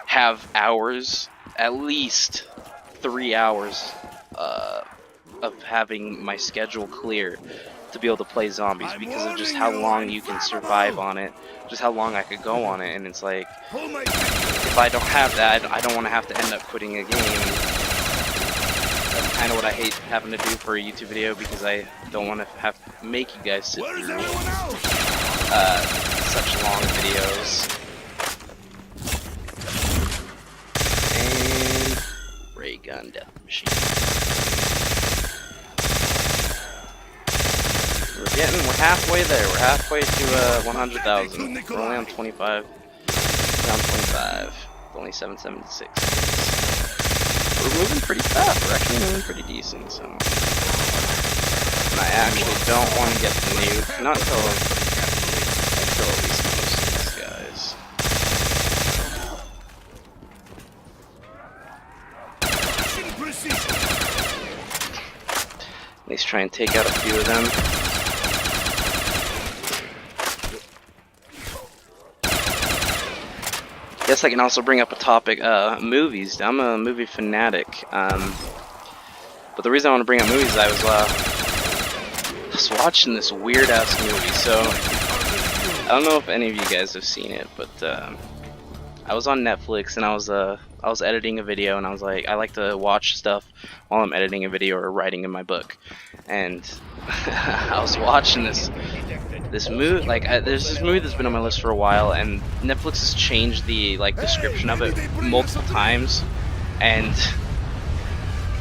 have hours, at least 3 hours, of having my schedule clear to be able to play zombies, because of just how long you can survive on it, just how long I could go on it. And it's like, if I don't have that, I don't want to have to end up quitting a game. That's kind of what I hate having to do for a YouTube video, because I don't want to have to make you guys sit through such long videos. And ray gun death machine. We're halfway there. We're halfway to 100,000. We're only on 25. Around 25. Only 776. We're moving pretty fast. We're actually moving pretty decent. So, and I actually don't want to get the nuke. Not until I kill at least most of these guys. At least try and take out a few of them. Guess I can also bring up a topic, movies. I'm a movie fanatic, but the reason I want to bring up movies is I was watching this weird-ass movie. So, I don't know if any of you guys have seen it, but I was on Netflix and I was editing a video, and I was like, I like to watch stuff while I'm editing a video or writing in my book, and I was watching this movie. Like, there's this movie that's been on my list for a while, and Netflix has changed the description of it multiple times, and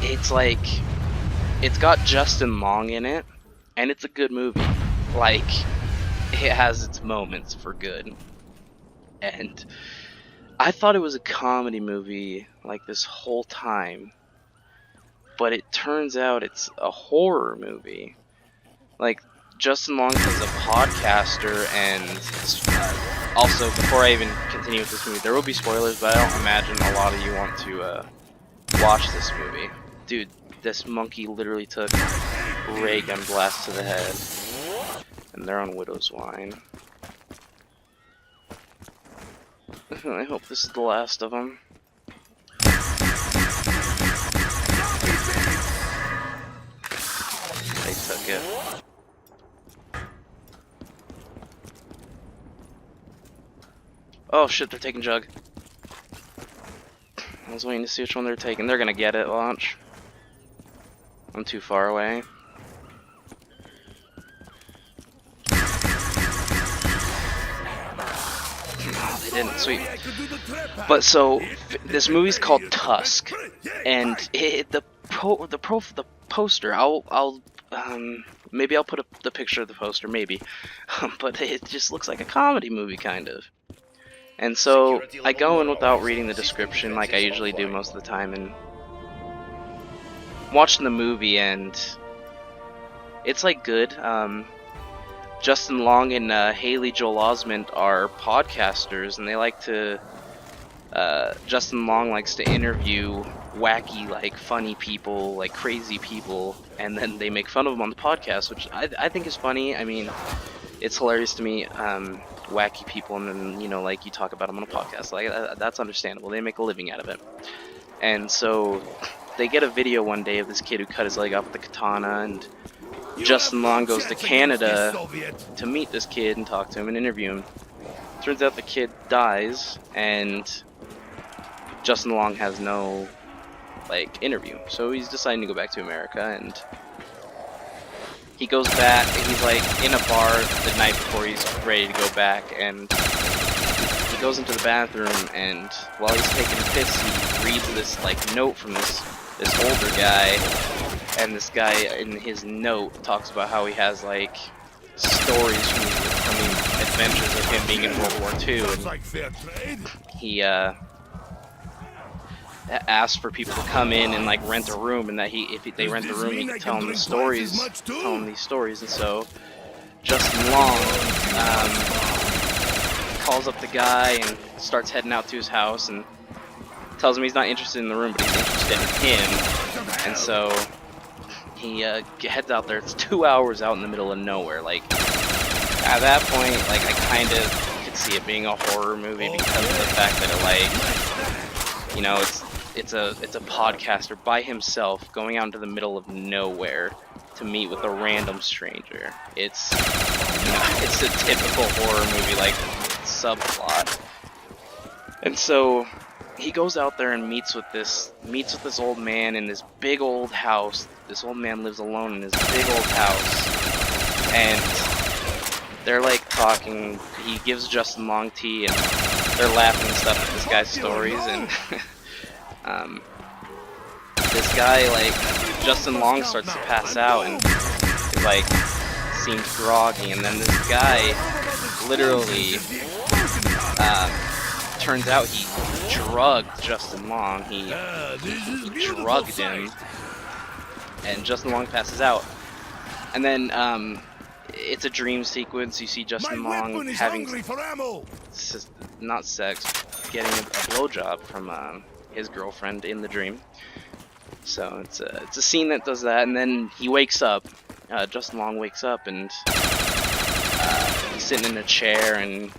it's like, it's got Justin Long in it, and it's a good movie. Like, it has its moments for good, and I thought it was a comedy movie like this whole time, but it turns out it's a horror movie. Like, Justin Long is a podcaster, and also, before I even continue with this movie, there will be spoilers, but I don't imagine a lot of you want to watch this movie. Dude, this monkey literally took a ray gun blast to the head, and they're on Widow's Wine. I hope this is the last of them. They took it. Oh shit, they're taking Jug. I was waiting to see which one they're taking. They're gonna get it, launch. I'm too far away. Oh, they didn't. Sweet. But so this movie's called Tusk, and the poster. Maybe I'll put the picture of the poster, maybe, but it just looks like a comedy movie kind of. And so I go in without reading the description, like I usually do most of the time, and watching the movie, and it's like good. Justin Long and Haley Joel Osment are podcasters, and they like to. Justin Long likes to interview wacky, like funny people, like crazy people, and then they make fun of them on the podcast, which I think is funny. I mean, it's hilarious to me. Wacky people, and then like you talk about them on a podcast, like that's understandable. They make a living out of it, and so they get a video one day of this kid who cut his leg off with a katana, and Justin Long goes to Canada to meet this kid and talk to him and interview him. Turns out the kid dies, and Justin Long has no interview, so he's deciding to go back to America, and he goes back. He's in a bar the night before he's ready to go back, and he goes into the bathroom, and while he's taking a piss, he reads this note from this older guy, and this guy in his note talks about how he has stories from the adventures of him being in World War II, and he asked for people to come in and rent a room, and that if they rent the room, he could tell them these stories, and so Justin Long calls up the guy and starts heading out to his house and tells him he's not interested in the room, but he's interested in him, and so he heads out there. It's 2 hours out in the middle of nowhere. At that point, I kind of could see it being a horror movie because of the fact that it's a podcaster by himself going out into the middle of nowhere to meet with a random stranger. It's it's a typical horror movie subplot. And so he goes out there and meets with this old man in this big old house. This old man lives alone in this big old house, and they're talking. He gives Justin Long tea, and they're laughing and stuff at this guy's stories, and this guy, Justin Long starts to pass out, and seems groggy, and then this guy literally turns out he drugged Justin Long. He drugged him, and Justin Long passes out. And then it's a dream sequence. You see Justin Long having not sex, getting a blowjob from his girlfriend in the dream. So it's a scene that does that, and then he wakes up. Justin Long wakes up, and he's sitting in a chair, and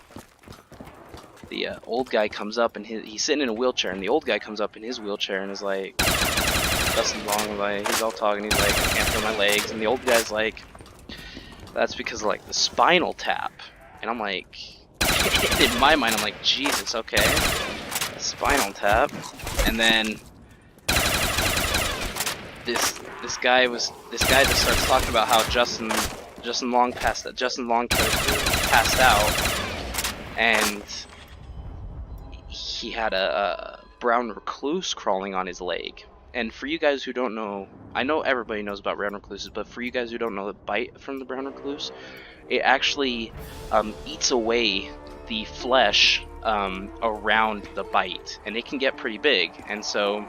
the old guy comes up, and he's sitting in a wheelchair, and the old guy comes up in his wheelchair and is Justin Long, he's all talking, he's I can't feel my legs, and the old guy's that's because of the spinal tap, and I'm in my mind I'm Jesus, okay, spinal tap. And then this guy just starts talking about how Justin Long passed out, and he had a brown recluse crawling on his leg. And for you guys who don't know, I know everybody knows about brown recluses, but for you guys who don't know the bite from the brown recluse, it actually eats away the flesh around the bite, and it can get pretty big. And so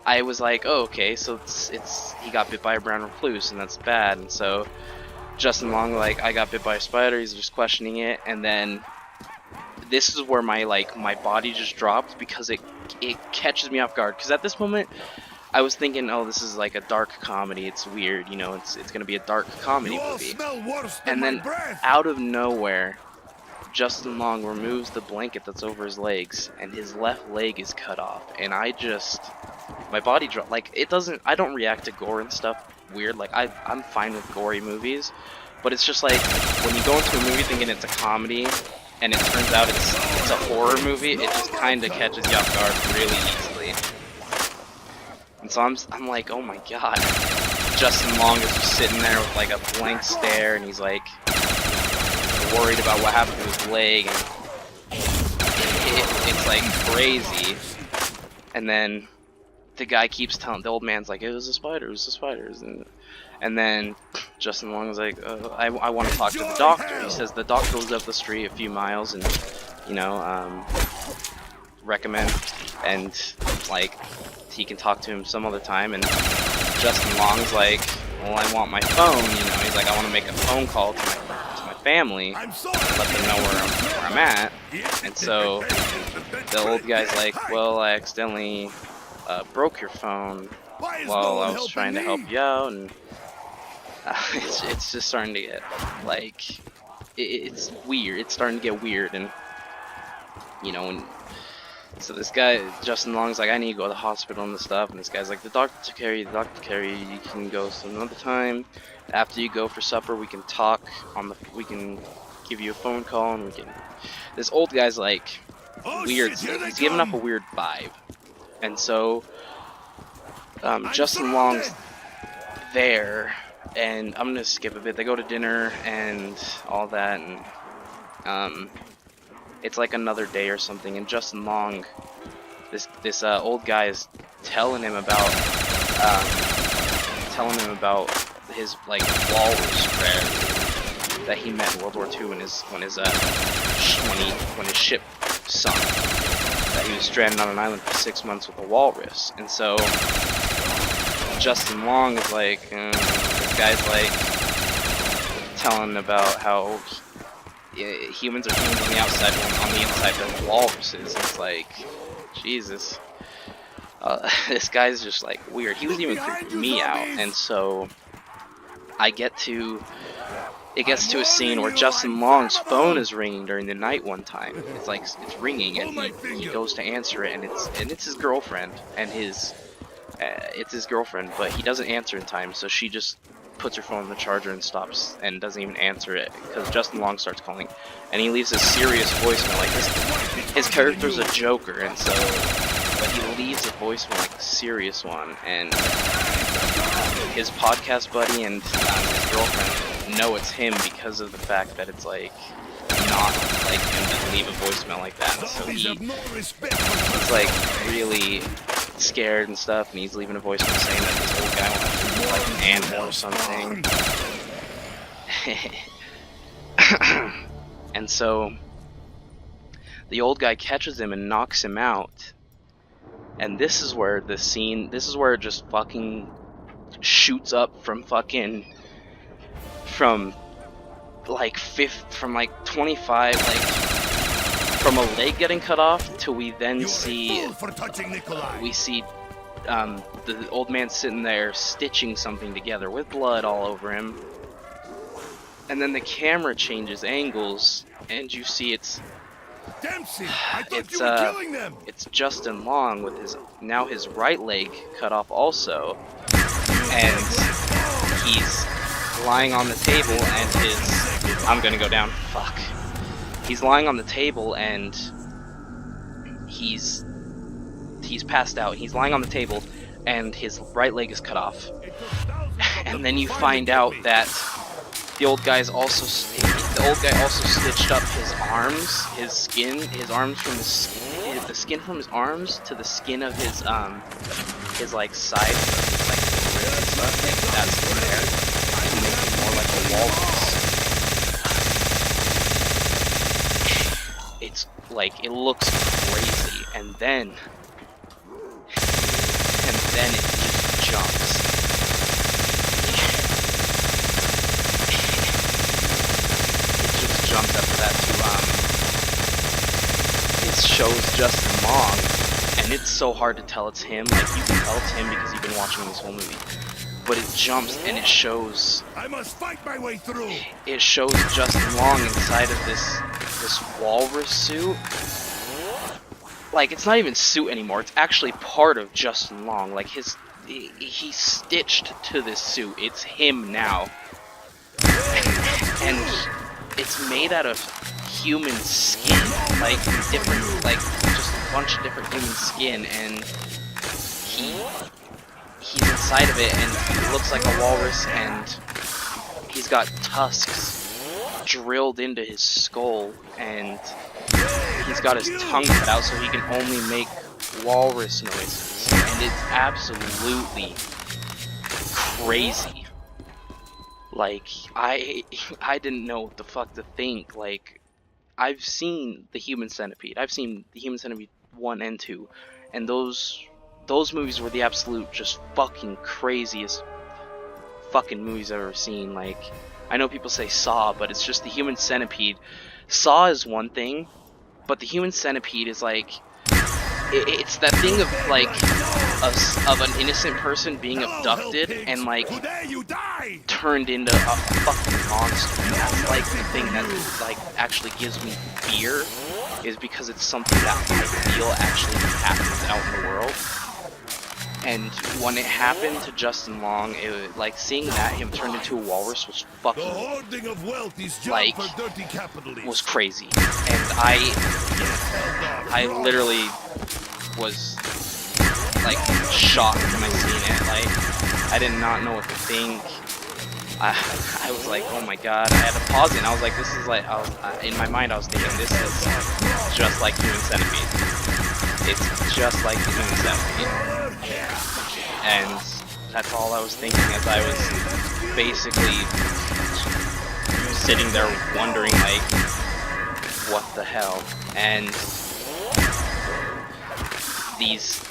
I was oh, okay, so it's he got bit by a brown recluse, and that's bad. And so Justin Long, I got bit by a spider. He's just questioning it, and then this is where my my body just dropped, because it catches me off guard. Because at this moment, I was thinking, oh, this is a dark comedy. It's weird, it's gonna be a dark comedy movie. And then out of nowhere, Justin Long removes the blanket that's over his legs, and his left leg is cut off. And my body dropped. I don't react to gore and stuff weird. I'm fine with gory movies, but it's just when you go into a movie thinking it's a comedy, and it turns out it's a horror movie, it just kind of catches you off guard really easily. And so I'm like, oh my god. Justin Long is just sitting there with like a blank stare, and he's like worried about what happened to his leg, and it's like crazy. And then the guy keeps telling, the old man's like, it was a spider, it was a spider. And then Justin Long is like, I want to talk to the doctor. He says the doctor was up the street a few miles, and you know, recommend, and like he can talk to him some other time. And Justin Long's like, well, I want my phone, you know. He's like, I want to make a phone call to my family, let them know where I'm at. And so the old guy's like, well, I accidentally broke your phone while I was trying to help you out, and it's just starting to get like, it's weird. It's starting to get weird, and you know, and so this guy, Justin Long's like, I need to go to the hospital and stuff, and this guy's like, the doctor took care of you, the doctor took care of you, you can go some other time. After you go for supper, we can talk we can give you a phone call, and we can. This old guy's like weird. He's giving up a weird vibe, and so Justin Long's there, and I'm gonna skip a bit. They go to dinner and all that, and it's like another day or something, and Justin Long, this old guy is telling him about his like walrus friend that he met in World War II when his ship sunk. That he was stranded on an island for 6 months with a walrus, and so Justin Long is like, this guy's like telling about how humans are humans on the outside, on the inside they're walruses. It's like, Jesus. This guy's just like weird. He was even freaking me out, and so it gets to a scene where Justin Long's phone is ringing during the night one time. It's like, it's ringing, and he goes to answer it, and it's his girlfriend, and it's his girlfriend, but he doesn't answer in time, so she just puts her phone on the charger and stops and doesn't even answer it, because Justin Long starts calling, and he leaves a serious voicemail. Like his character's a joker, and so, but he leaves a voicemail, like a serious one, and his podcast buddy and his girlfriend know it's him because of the fact that it's like not like him to leave a voicemail like that. So he's like really scared and stuff, and he's leaving a voicemail saying that this old guy wants to be like an animal or something. And so the old guy catches him and knocks him out. And this is where it just fucking shoots up from like 25, like from a leg getting cut off, till we then see the old man sitting there stitching something together with blood all over him, and then the camera changes angles, and you see it's Justin Long with his right leg cut off also, and he's lying on the table, and I'm gonna go down. Fuck. He's lying on the table, and he's passed out. He's lying on the table, and his right leg is cut off. And then you find out that the old guy also stitched up his arms, his arms from the skin from his arms to the skin of his like side, like his ribs and stuff. Like that's in there to make him more like a walrus. It's like, it looks crazy, and then it just jumps. It just jumps after that to it shows Justin Long, and it's so hard to tell it's him. Like, you can tell it's him because you've been watching this whole movie. But it jumps and it shows. I must fight my way through. It shows Justin Long inside of this walrus suit. Like, it's not even suit anymore. It's actually part of Justin Long. Like, he's stitched to this suit. It's him now, and it's made out of human skin, like just a bunch of different human skin, and he's inside of it, and he looks like a walrus, and he's got tusks drilled into his skull, and he's got his tongue cut out so he can only make walrus noises, and it's absolutely crazy. Like, I didn't know what the fuck to think. Like, I've seen the Human Centipede. I've seen the Human Centipede 1 and 2, and those movies were the absolute just fucking craziest fucking movies I've ever seen. Like, I know people say Saw, but it's just the Human Centipede. Saw is one thing, but the Human Centipede is like, it's that thing of like of an innocent person being abducted and like turned into a fucking monster. And that's like the thing that like actually gives me fear, is because it's something that I feel actually happens out in the world. And when it happened to Justin Long, it was, like, seeing that him turned into a walrus was fucking, like, was crazy. And I literally was, like, shocked when I seen it. Like, I did not know what to think. I was like, oh my god. I had to pause it, and I was like, this is like, in my mind I was thinking, this is just like Human Centipede. It's just like the Human Centipede. And that's all I was thinking as I was basically sitting there wondering, like, what the hell? And this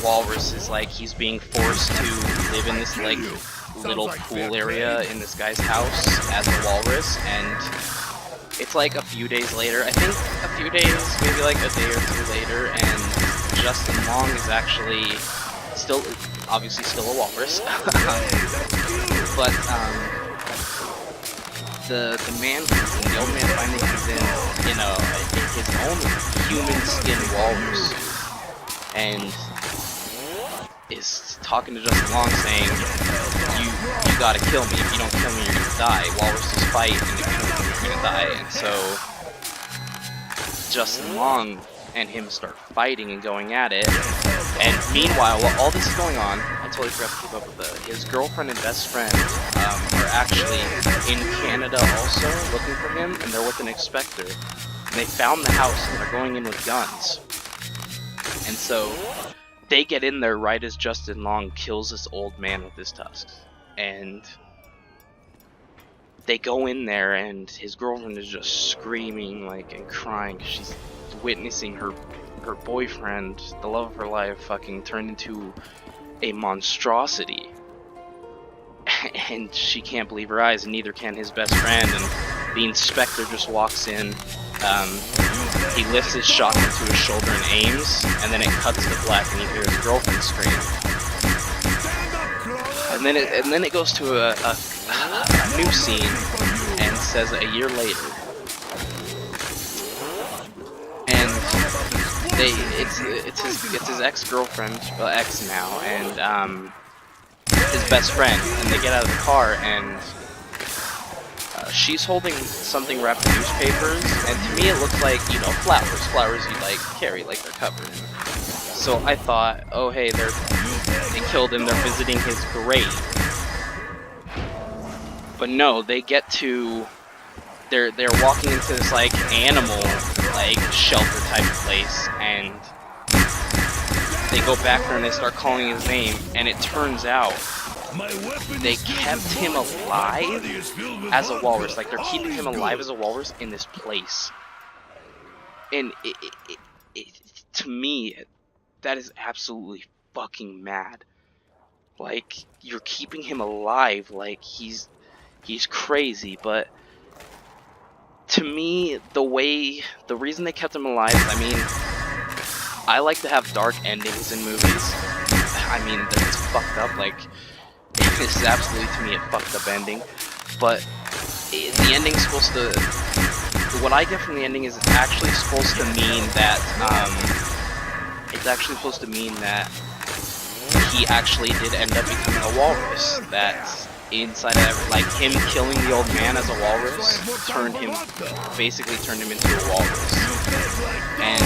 walrus is like, he's being forced to live in this like little pool area in this guy's house as a walrus, and it's like a few days later, I think a few days, maybe like a day or two later, and Justin Long is actually obviously still a walrus, but the man comes in, the old man finally comes in his own human skin walrus, and is talking to Justin Long saying, you gotta kill me, if you don't kill me you're gonna die, walruses fight, and if you don't kill me you're gonna die. And so Justin Long and him start fighting and going at it, and meanwhile, while all this is going on, I totally forgot to keep up with it, his girlfriend and best friend are actually in Canada also, looking for him, and they're with an inspector, and they found the house, and they're going in with guns, and so they get in there right as Justin Long kills this old man with his tusks, and they go in there, and his girlfriend is just screaming, like, and crying, 'cause she's witnessing her boyfriend, the love of her life, fucking turned into a monstrosity. And she can't believe her eyes, and neither can his best friend, and the inspector just walks in, he lifts his shotgun to his shoulder and aims, and then it cuts to black and you hear his girlfriend scream. And then it goes to a new scene, and says a year later. And it's his ex-girlfriend, well, ex now, and his best friend, and they get out of the car, and she's holding something wrapped in newspapers, and to me it looks like, you know, flowers you like carry, like they're covered. So I thought, oh hey, they killed him, they're visiting his grave. But no, they get to, they're walking into this like animal like shelter type of place, and they go back there and they start calling his name, and it turns out they kept him alive as a walrus. Like, they're keeping him alive as a walrus in this place. And to me, that is absolutely fucking mad. Like, you're keeping him alive, like he's crazy, but to me, the reason they kept him alive, I mean, I like to have dark endings in movies. I mean, it's fucked up, like, this is absolutely, to me, a fucked up ending, but the ending's supposed to, what I get from the ending is it's actually supposed to mean that, he actually did end up becoming a walrus, that inside of, like, him killing the old man as a walrus basically turned him into a walrus. And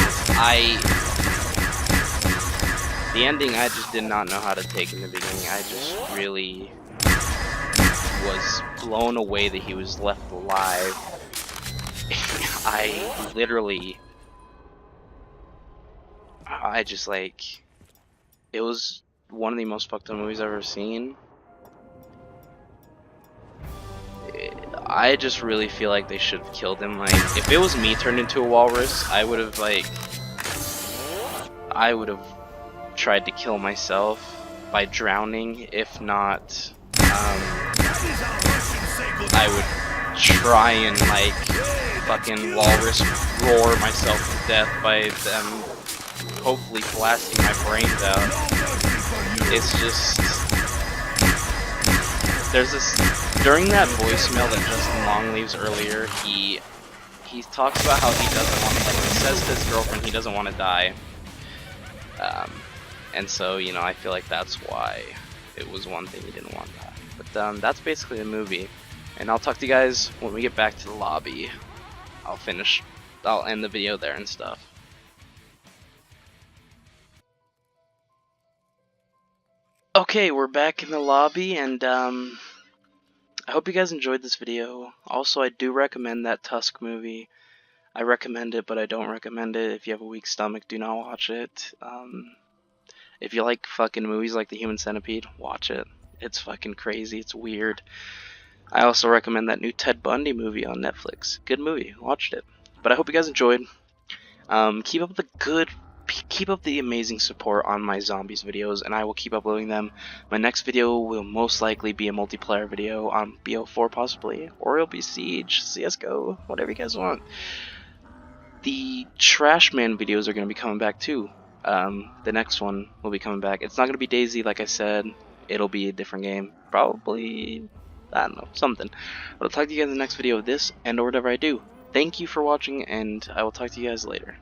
The ending I just did not know how to take in the beginning. I just really was blown away that he was left alive. I just like, it was one of the most fucked up movies I've ever seen. I just really feel like they should have killed him. Like, if it was me turned into a walrus, I would have tried to kill myself by drowning. If not, I would try and like fucking walrus roar myself to death by them hopefully blasting my brains out. It's just, there's this, during that voicemail that Justin Long leaves earlier, he talks about how he doesn't want, like, he says to his girlfriend he doesn't want to die. And so, you know, I feel like that's why it was one thing he didn't want that. But that's basically the movie. And I'll talk to you guys when we get back to the lobby. I'll end the video there and stuff. Okay, we're back in the lobby, and I hope you guys enjoyed this video. Also, I do recommend that Tusk movie. I recommend it, but I don't recommend it. If you have a weak stomach, do not watch it. If you like fucking movies like The Human Centipede, watch it. It's fucking crazy. It's weird. I also recommend that new Ted Bundy movie on Netflix. Good movie. Watched it. But I hope you guys enjoyed. Keep up the amazing support on my zombies videos, and I will keep uploading them. My next video will most likely be a multiplayer video on BO4 possibly, or it'll be Siege, CSGO, whatever you guys want. The Trashman videos are going to be coming back too. The next one will be coming back. It's not going to be DayZ like I said. It'll be a different game. Probably, I don't know, something. But I'll talk to you guys in the next video of this and or whatever I do. Thank you for watching, and I will talk to you guys later.